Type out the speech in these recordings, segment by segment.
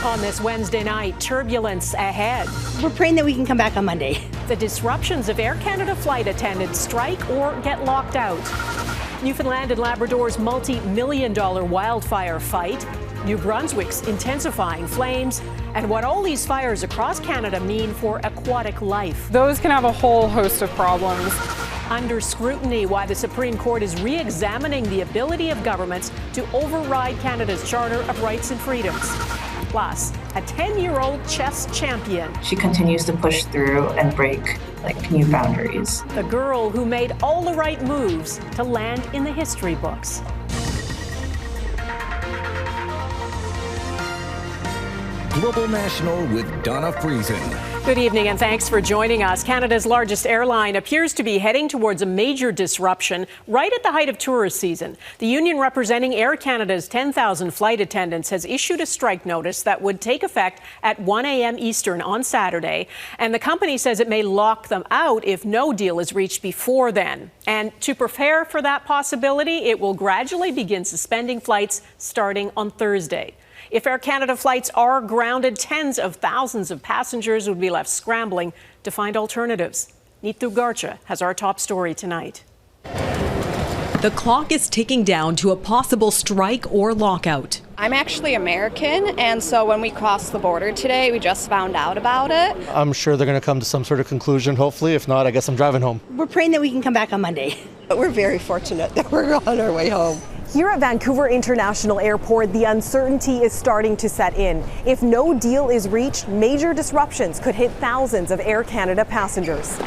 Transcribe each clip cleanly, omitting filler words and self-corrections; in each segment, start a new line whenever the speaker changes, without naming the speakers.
On this Wednesday night, turbulence ahead.
We're praying that we can come back on Monday.
The disruptions of Air Canada flight attendants strike or get locked out. Newfoundland and Labrador's multi-million-dollar wildfire fight. New Brunswick's intensifying flames. And what all these fires across Canada mean for aquatic life.
Those can have a whole host of problems.
Under scrutiny, why the Supreme Court is re-examining the ability of governments to override Canada's Charter of Rights and Freedoms. Plus, a 10-year-old chess champion.
She continues to push through and break new boundaries.
The girl who made all the right moves to land in the history books.
Global National with Donna Friesen.
Good evening and thanks for joining us. Canada's largest airline appears to be heading towards a major disruption right at the height of tourist season. The union representing Air Canada's 10,000 flight attendants has issued a strike notice that would take effect at 1 a.m. Eastern on Saturday. And the company says it may lock them out if no deal is reached before then. And to prepare for that possibility, it will gradually begin suspending flights starting on Thursday. If Air Canada flights are grounded, tens of thousands of passengers would be left scrambling to find alternatives. Neetu Garcha has our top story tonight.
The clock is ticking down to a possible strike or lockout.
I'm actually American, and so when we crossed the border today, we just found out about it.
I'm sure they're going to come to some sort of conclusion, hopefully. If not, I guess I'm driving home.
We're praying that we can come back on Monday.
But we're very fortunate that we're on our way home.
Here at Vancouver International Airport, the uncertainty is starting to set in. If no deal is reached, major disruptions could hit thousands of Air Canada passengers.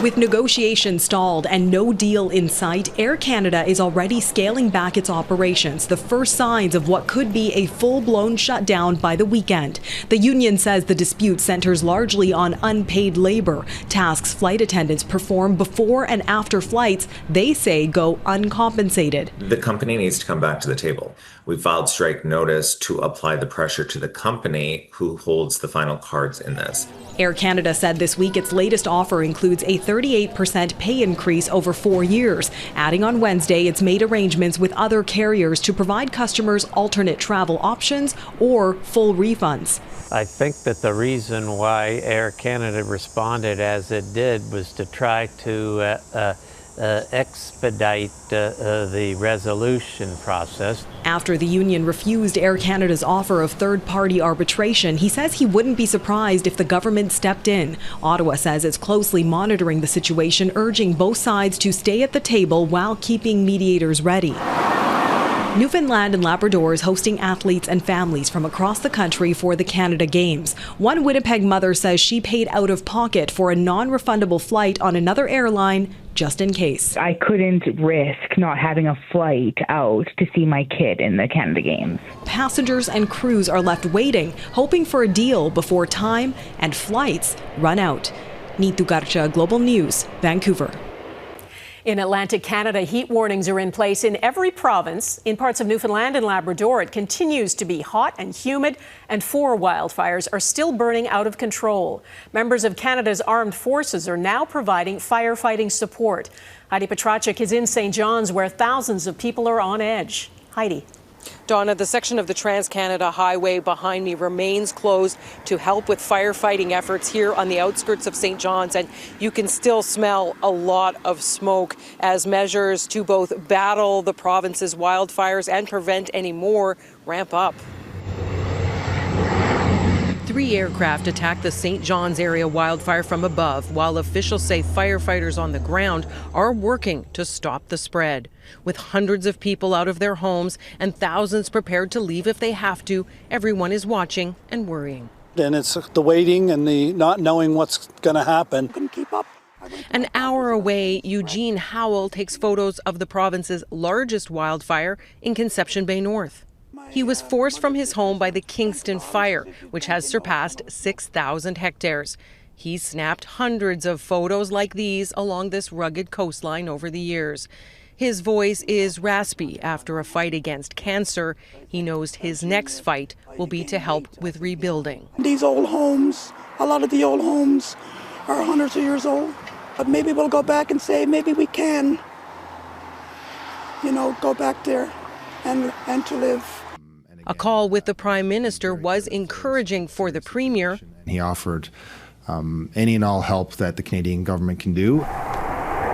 With negotiations stalled and no deal in sight, Air Canada is already scaling back its operations, the first signs of what could be a full-blown shutdown by the weekend. The union says the dispute centers largely on unpaid labor, tasks flight attendants perform before and after flights they say go uncompensated.
The company needs to come back to the table. We filed strike notice to apply the pressure to the company who holds the final cards in this.
Air Canada said this week its latest offer includes a 38% pay increase over 4 years. Adding on Wednesday, it's made arrangements with other carriers to provide customers alternate travel options or full refunds.
I think that the reason why Air Canada responded as it did was to try to expedite the resolution process.
After the union refused Air Canada's offer of third-party arbitration, he says he wouldn't be surprised if the government stepped in. Ottawa says it's closely monitoring the situation, urging both sides to stay at the table while keeping mediators ready. Newfoundland and Labrador is hosting athletes and families from across the country for the Canada Games. One Winnipeg mother says she paid out of pocket for a non-refundable flight on another airline just in case.
I couldn't risk not having a flight out to see my kid in the Canada Games.
Passengers and crews are left waiting, hoping for a deal before time and flights run out. Neetu Garcha, Global News, Vancouver.
In Atlantic Canada, heat warnings are in place in every province. In parts of Newfoundland and Labrador, it continues to be hot and humid, and 4 wildfires are still burning out of control. Members of Canada's armed forces are now providing firefighting support. Heidi Petracek is in St. John's, where thousands of people are on edge. Heidi.
Donna, the section of the Trans-Canada Highway behind me remains closed to help with firefighting efforts here on the outskirts of St. John's, and you can still smell a lot of smoke as measures to both battle the province's wildfires and prevent any more ramp up. 3 aircraft attacked the St. John's area wildfire from above, while officials say firefighters on the ground are working to stop the spread. With hundreds of people out of their homes and thousands prepared to leave if they have to, everyone is watching and worrying.
And it's the waiting and the not knowing what's going to happen. Couldn't keep up.
An hour away, Eugene Howell takes photos of the province's largest wildfire in Conception Bay North. He was forced from his home by the Kingston fire, which has surpassed 6,000 hectares. He's snapped hundreds of photos like these along this rugged coastline over the years. His voice is raspy after a fight against cancer. He knows his next fight will be to help with rebuilding.
These old homes, a lot of the old homes are hundreds of years old. But maybe we'll go back and say, maybe we can, go back there and to live.
A call with the Prime Minister was encouraging for the Premier.
He offered any and all help that the Canadian government can do.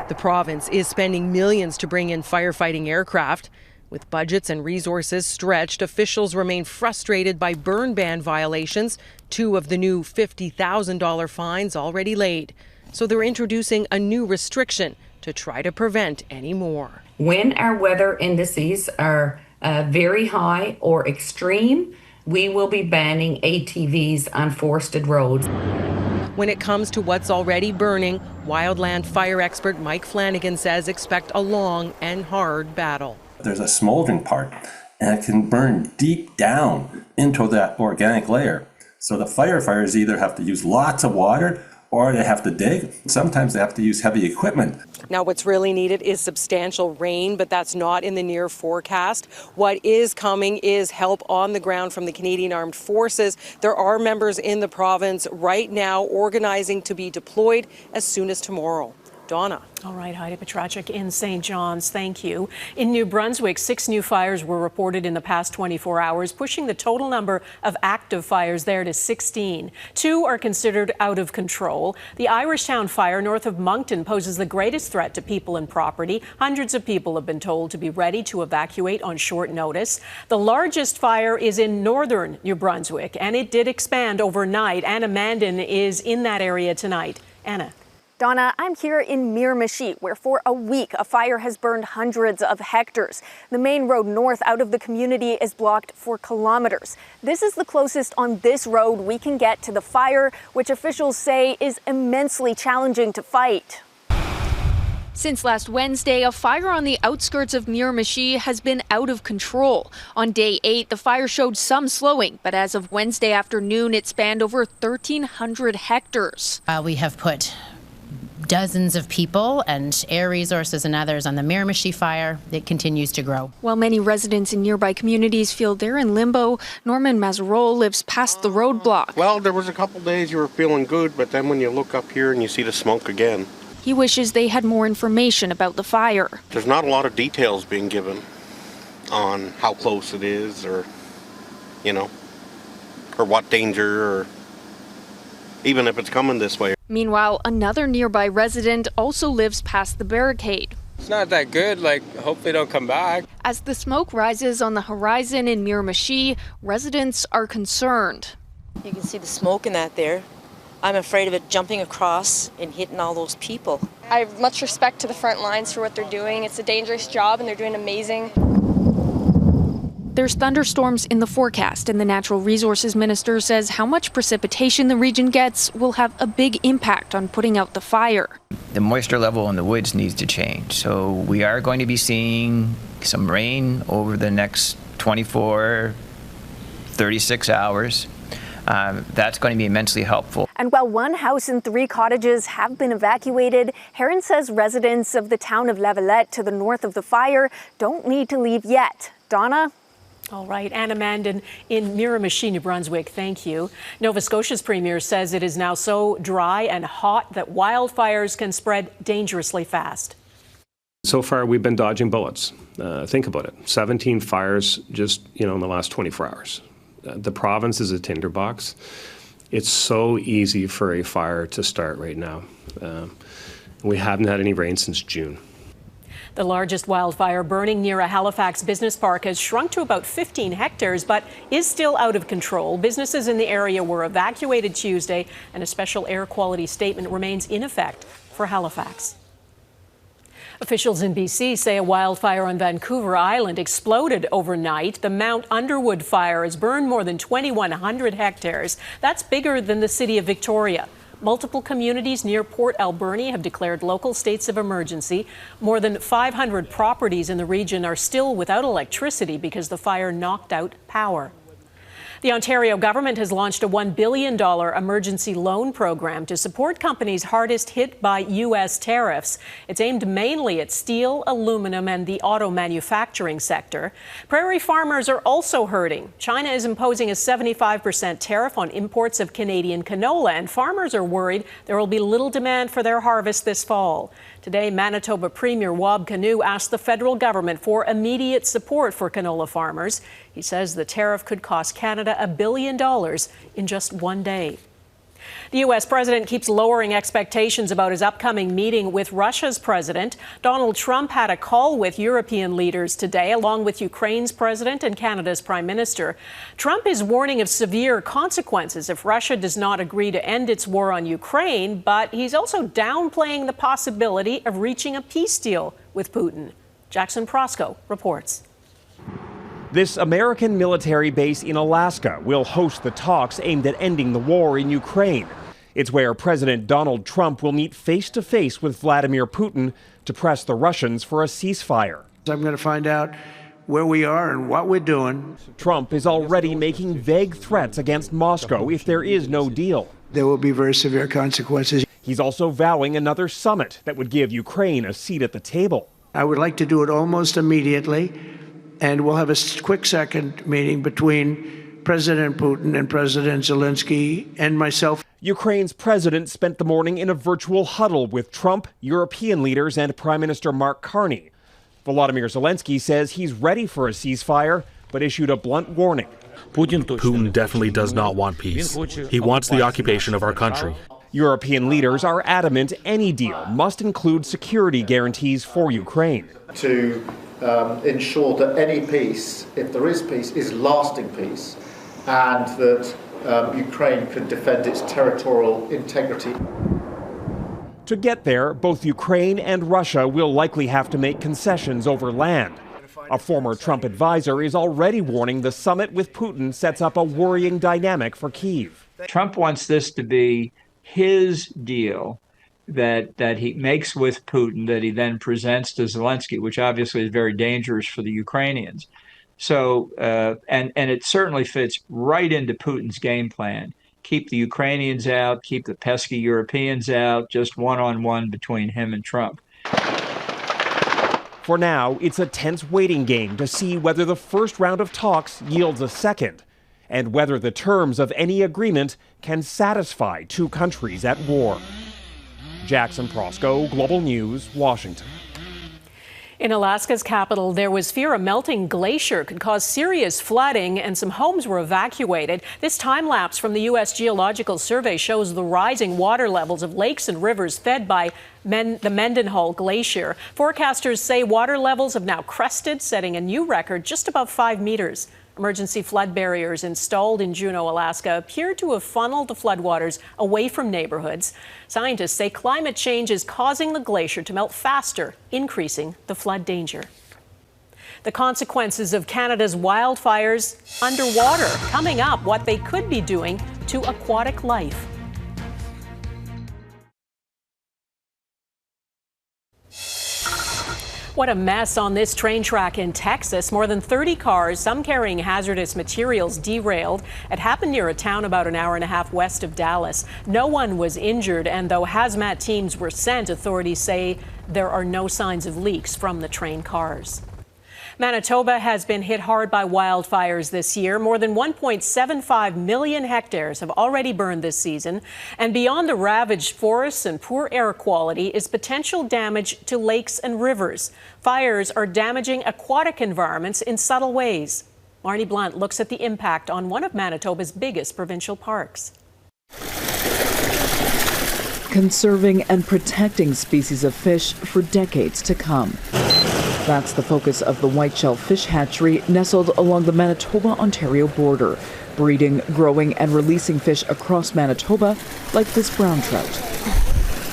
The province is spending millions to bring in firefighting aircraft. With budgets and resources stretched, officials remain frustrated by burn ban violations, 2 of the new $50,000 fines already laid. So they're introducing a new restriction to try to prevent any more.
When our weather indices are very high or extreme, we will be banning ATVs on forested roads.
When it comes to what's already burning, wildland fire expert Mike Flanagan says expect a long and hard battle.
There's a smoldering part, and it can burn deep down into that organic layer. So the firefighters either have to use lots of water or they have to dig. Sometimes they have to use heavy equipment.
Now, what's really needed is substantial rain, but that's not in the near forecast. What is coming is help on the ground from the Canadian Armed Forces. There are members in the province right now organizing to be deployed as soon as tomorrow. Donna.
All right, Heidi Petracek in St. John's, thank you. In New Brunswick, 6 new fires were reported in the past 24 hours, pushing the total number of active fires there to 16. 2 are considered out of control. The Irishtown fire north of Moncton poses the greatest threat to people and property. Hundreds of people have been told to be ready to evacuate on short notice. The largest fire is in northern New Brunswick, and it did expand overnight. Anna Mandan is in that area tonight. Anna.
Donna, I'm here in Miramichi, where for a week a fire has burned hundreds of hectares. The main road north out of the community is blocked for kilometers. This is the closest on this road we can get to the fire, which officials say is immensely challenging to fight.
Since last Wednesday, a fire on the outskirts of Miramichi has been out of control. On day 8, the fire showed some slowing, but as of Wednesday afternoon, it spanned over 1,300 hectares.
We have put dozens of people and air resources and others on the Miramichi fire. It continues to grow.
While many residents in nearby communities feel they're in limbo, Norman Mazarol lives past the roadblock.
Well, there was a couple days you were feeling good, but then when you look up here and you see the smoke again.
He wishes they had more information about the fire.
There's not a lot of details being given on how close it is or, or what danger or even if it's coming this way.
Meanwhile, another nearby resident also lives past the barricade.
It's not that good, I hope they don't come back.
As the smoke rises on the horizon in Miramichi, residents are concerned.
You can see the smoke in that there. I'm afraid of it jumping across and hitting all those people.
I have much respect to the front lines for what they're doing. It's a dangerous job and they're doing amazing.
There's thunderstorms in the forecast, and the Natural Resources Minister says how much precipitation the region gets will have a big impact on putting out the fire.
The moisture level in the woods needs to change, so we are going to be seeing some rain over the next 24, 36 hours. That's going to be immensely helpful.
And while 1 house and 3 cottages have been evacuated, Heron says residents of the town of Lavalette to the north of the fire don't need to leave yet. Donna?
All right, Anna Mandan in Miramichi, New Brunswick, thank you. Nova Scotia's premier says it is now so dry and hot that wildfires can spread dangerously fast.
So far, we've been dodging bullets. Think about it, 17 fires just, in the last 24 hours. The province is a tinderbox. It's so easy for a fire to start right now. We haven't had any rain since June.
The largest wildfire burning near a Halifax business park has shrunk to about 15 hectares, but is still out of control. Businesses in the area were evacuated Tuesday, and a special air quality statement remains in effect for Halifax. Officials in BC say a wildfire on Vancouver Island exploded overnight. The Mount Underwood fire has burned more than 2,100 hectares. That's bigger than the city of Victoria. Multiple communities near Port Alberni have declared local states of emergency. More than 500 properties in the region are still without electricity because the fire knocked out power. The Ontario government has launched a $1 billion emergency loan program to support companies hardest hit by U.S. tariffs. It's aimed mainly at steel, aluminum, and the auto manufacturing sector. Prairie farmers are also hurting. China is imposing a 75% tariff on imports of Canadian canola, and farmers are worried there will be little demand for their harvest this fall. Today, Manitoba Premier Scott Moe asked the federal government for immediate support for canola farmers. He says the tariff could cost Canada $1 billion in just one day. The U.S. president keeps lowering expectations about his upcoming meeting with Russia's president. Donald Trump had a call with European leaders today, along with Ukraine's president and Canada's prime minister. Trump is warning of severe consequences if Russia does not agree to end its war on Ukraine, but he's also downplaying the possibility of reaching a peace deal with Putin. Jackson Prosco reports.
This American military base in Alaska will host the talks aimed at ending the war in Ukraine. It's where President Donald Trump will meet face-to-face with Vladimir Putin to press the Russians for a ceasefire.
I'm going to find out where we are and what we're doing.
Trump is already making vague threats against Moscow if there is no deal.
There will be very severe consequences.
He's also vowing another summit that would give Ukraine a seat at the table.
I would like to do it almost immediately. And we'll have a quick second meeting between President Putin and President Zelensky and myself.
Ukraine's president spent the morning in a virtual huddle with Trump, European leaders, and Prime Minister Mark Carney. Volodymyr Zelensky says he's ready for a ceasefire, but issued a blunt warning.
Putin definitely does not want peace. He wants the occupation of our country.
European leaders are adamant any deal must include security guarantees for Ukraine.
To ensure that any peace, if there is peace, is lasting peace, and that Ukraine can defend its territorial integrity.
To get there, both Ukraine and Russia will likely have to make concessions over land. A former Trump advisor is already warning the summit with Putin sets up a worrying dynamic for Kyiv.
Trump wants this to be his deal that he makes with Putin, that he then presents to Zelensky, which obviously is very dangerous for the Ukrainians. So, and it certainly fits right into Putin's game plan. Keep the Ukrainians out, keep the pesky Europeans out, just one-on-one between him and Trump.
For now, it's a tense waiting game to see whether the first round of talks yields a second, and whether the terms of any agreement can satisfy two countries at war. Jackson Prosco, Global News, Washington.
In Alaska's capital, there was fear a melting glacier could cause serious flooding, and some homes were evacuated. This time lapse from the U.S. Geological Survey shows the rising water levels of lakes and rivers fed by the Mendenhall Glacier. Forecasters say water levels have now crested, setting a new record just above 5 meters. Emergency flood barriers installed in Juneau, Alaska, appear to have funneled the floodwaters away from neighborhoods. Scientists say climate change is causing the glacier to melt faster, increasing the flood danger. The consequences of Canada's wildfires underwater. Coming up, what they could be doing to aquatic life. What a mess on this train track in Texas. More than 30 cars, some carrying hazardous materials, derailed. It happened near a town about an hour and a half west of Dallas. No one was injured, and though hazmat teams were sent, authorities say there are no signs of leaks from the train cars. Manitoba has been hit hard by wildfires this year. More than 1.75 million hectares have already burned this season. And beyond the ravaged forests and poor air quality is potential damage to lakes and rivers. Fires are damaging aquatic environments in subtle ways. Marnie Blunt looks at the impact on one of Manitoba's biggest provincial parks.
Conserving and protecting species of fish for decades to come. That's the focus of the whiteshell fish hatchery nestled along the Manitoba-Ontario border, breeding, growing, and releasing fish across Manitoba like this brown trout.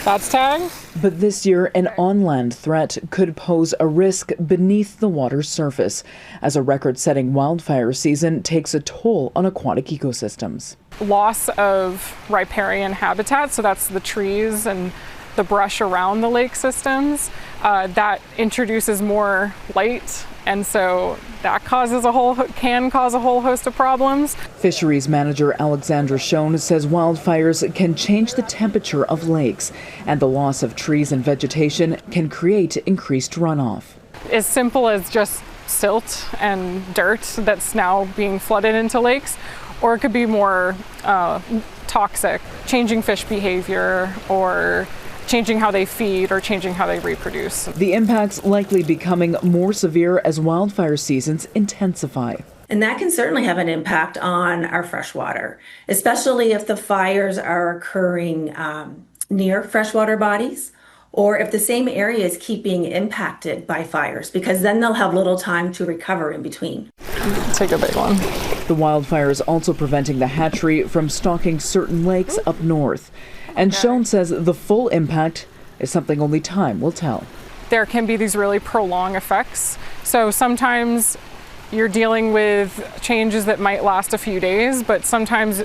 That's tag.
But this year, an on-land threat could pose a risk beneath the water's surface, as a record-setting wildfire season takes a toll on aquatic ecosystems.
Loss of riparian habitat, so that's the trees and the brush around the lake systems, that introduces more light, and so that can cause a whole host of problems.
Fisheries manager Alexandra Schoen says wildfires can change the temperature of lakes, and the loss of trees and vegetation can create increased runoff.
As simple as just silt and dirt that's now being flooded into lakes, or it could be more toxic, changing fish behavior or changing how they feed or changing how they reproduce.
The impacts likely becoming more severe as wildfire seasons intensify.
And that can certainly have an impact on our freshwater, especially if the fires are occurring near freshwater bodies, or if the same area is keeping impacted by fires, because then they'll have little time to recover in between.
Take a big one.
The wildfire is also preventing the hatchery from stocking certain lakes up north. And Schoen says the full impact is something only time will tell.
There can be these really prolonged effects. So sometimes you're dealing with changes that might last a few days, but sometimes,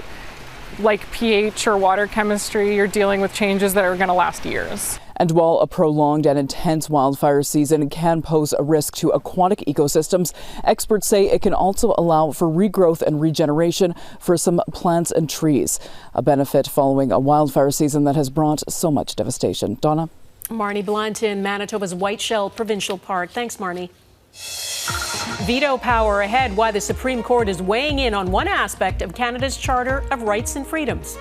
like pH or water chemistry, you're dealing with changes that are going to last years.
And while a prolonged and intense wildfire season can pose a risk to aquatic ecosystems, experts say it can also allow for regrowth and regeneration for some plants and trees. A benefit following a wildfire season that has brought so much devastation. Donna?
Marnie Blunt in Manitoba's Whiteshell Provincial Park. Thanks, Marnie. Veto power ahead, why the Supreme Court is weighing in on one aspect of Canada's Charter of Rights and Freedoms.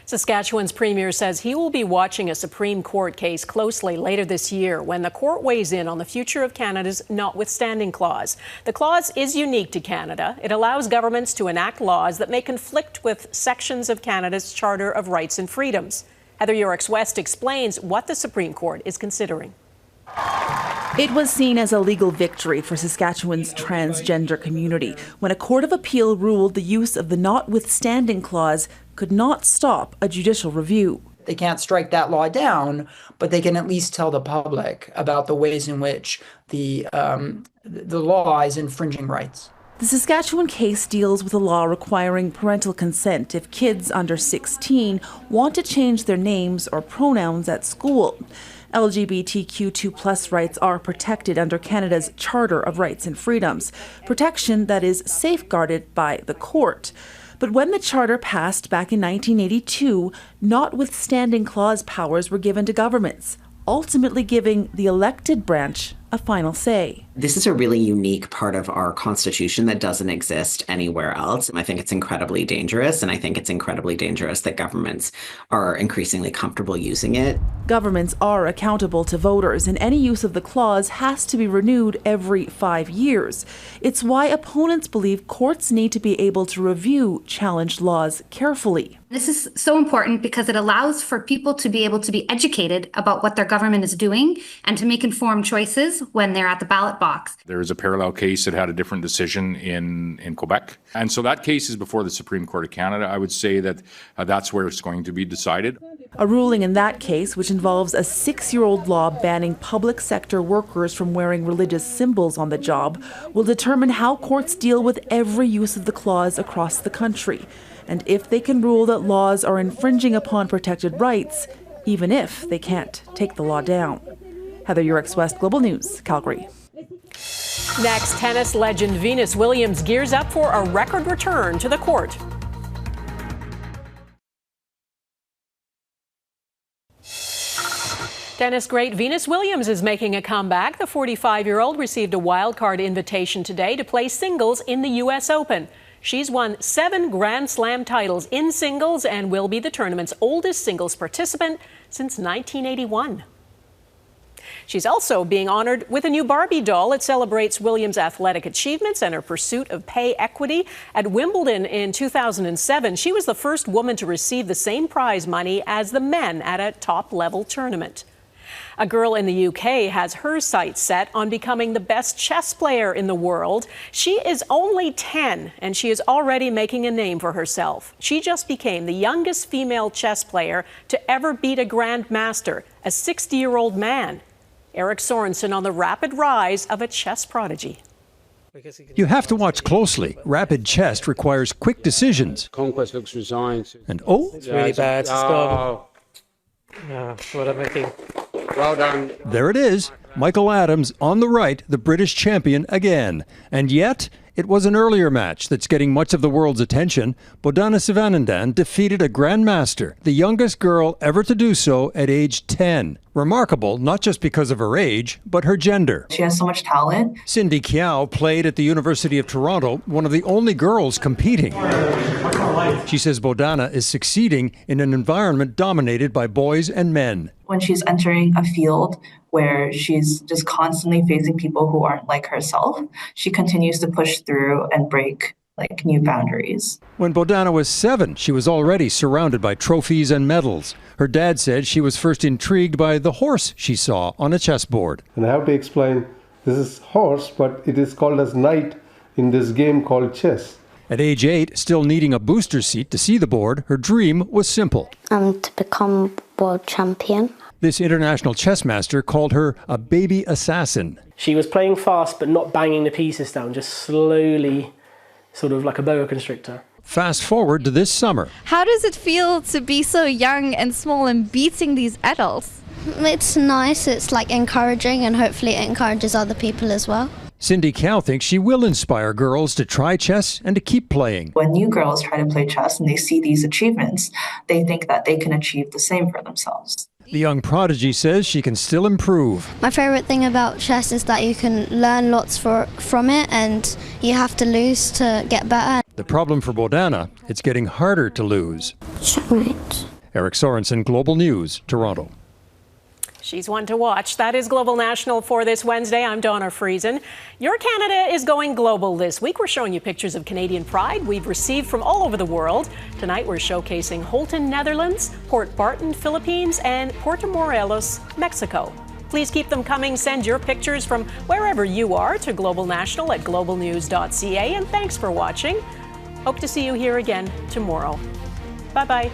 Saskatchewan's Premier says he will be watching a Supreme Court case closely later this year when the court weighs in on the future of Canada's Notwithstanding clause. The clause is unique to Canada. It allows governments to enact laws that may conflict with sections of Canada's Charter of Rights and Freedoms. Heather Yourex-West explains what the Supreme Court is considering.
It was seen as a legal victory for Saskatchewan's transgender community when a court of appeal ruled the use of the Notwithstanding clause could not stop a judicial review.
They can't strike that law down, but they can at least tell the public about the ways in which the law is infringing rights.
The Saskatchewan case deals with a law requiring parental consent if kids under 16 want to change their names or pronouns at school. LGBTQ2+ rights are protected under Canada's Charter of Rights and Freedoms, protection that is safeguarded by the court. But when the charter passed back in 1982, Notwithstanding clause powers were given to governments, ultimately giving the elected branch a final say.
This is a really unique part of our Constitution that doesn't exist anywhere else. I think it's incredibly dangerous, and I think it's incredibly dangerous that governments are increasingly comfortable using it.
Governments are accountable to voters, and any use of the clause has to be renewed every 5 years. It's why opponents believe courts need to be able to review challenged laws carefully.
This is so important because it allows for people to be able to be educated about what their government is doing and to make informed choices when they're at the ballot box.
There is a parallel case that had a different decision in Quebec. And so that case is before the Supreme Court of Canada. I would say that that's where it's going to be decided.
A ruling in that case, which involves a 6-year-old law banning public sector workers from wearing religious symbols on the job, will determine how courts deal with every use of the clause across the country, and if they can rule that laws are infringing upon protected rights, even if they can't take the law down. Heather Yourex-West, Global News, Calgary.
Next, tennis legend Venus Williams gears up for a record return to the court. Tennis great Venus Williams is making a comeback. The 45-year-old received a wildcard invitation today to play singles in the U.S. Open. She's won 7 Grand Slam titles in singles and will be the tournament's oldest singles participant since 1981. She's also being honored with a new Barbie doll. It celebrates Williams' athletic achievements and her pursuit of pay equity. At Wimbledon in 2007, she was the first woman to receive the same prize money as the men at a top-level tournament. A girl in the UK has her sights set on becoming the best chess player in the world. She is only 10, and she is already making a name for herself. She just became the youngest female chess player to ever beat a grandmaster, a 60-year-old man. Eric Sorensen on the rapid rise of a chess prodigy.
You have to watch closely. Rapid chess requires quick decisions.
Conquest looks resigned.
And oh,
it's really bad. It's gone. What am I thinking?
Well done.
There it is. Michael Adams on the right, the British champion again. And yet, it was an earlier match that's getting much of the world's attention. Bogdana Sivanandan defeated a grandmaster, the youngest girl ever to do so at age 10. Remarkable, not just because of her age, but her gender.
She has so much talent.
Cindy Kiao played at the University of Toronto, one of the only girls competing. She says Bogdana is succeeding in an environment dominated by boys and men.
When she's entering a field where she's just constantly facing people who aren't like herself, she continues to push through and break new boundaries.
When Bogdana was 7, she was already surrounded by trophies and medals. Her dad said she was first intrigued by the horse she saw on a chessboard.
And I have to explain, this is horse, but it is called as knight in this game called chess.
At age 8, still needing a booster seat to see the board, her dream was simple.
To become world champion.
This international chess master called her a baby assassin.
She was playing fast but not banging the pieces down, just slowly, sort of like a boa constrictor.
Fast forward to this summer.
How does it feel to be so young and small and beating these adults?
It's nice, it's encouraging, and hopefully it encourages other people as well.
Cindy Cow thinks she will inspire girls to try chess and to keep playing.
When new girls try to play chess and they see these achievements, they think that they can achieve the same for themselves.
The young prodigy says she can still improve.
My favorite thing about chess is that you can learn lots from it, and you have to lose to get better.
The problem for Bogdana, it's getting harder to lose.
Checkmate.
Eric Sorensen, Global News, Toronto.
She's one to watch. That is Global National for this Wednesday. I'm Donna Friesen. Your Canada is going global this week. We're showing you pictures of Canadian pride we've received from all over the world. Tonight we're showcasing Holton, Netherlands, Port Barton, Philippines, and Puerto Morelos, Mexico. Please keep them coming. Send your pictures from wherever you are to Global National at globalnews.ca. And thanks for watching. Hope to see you here again tomorrow. Bye-bye.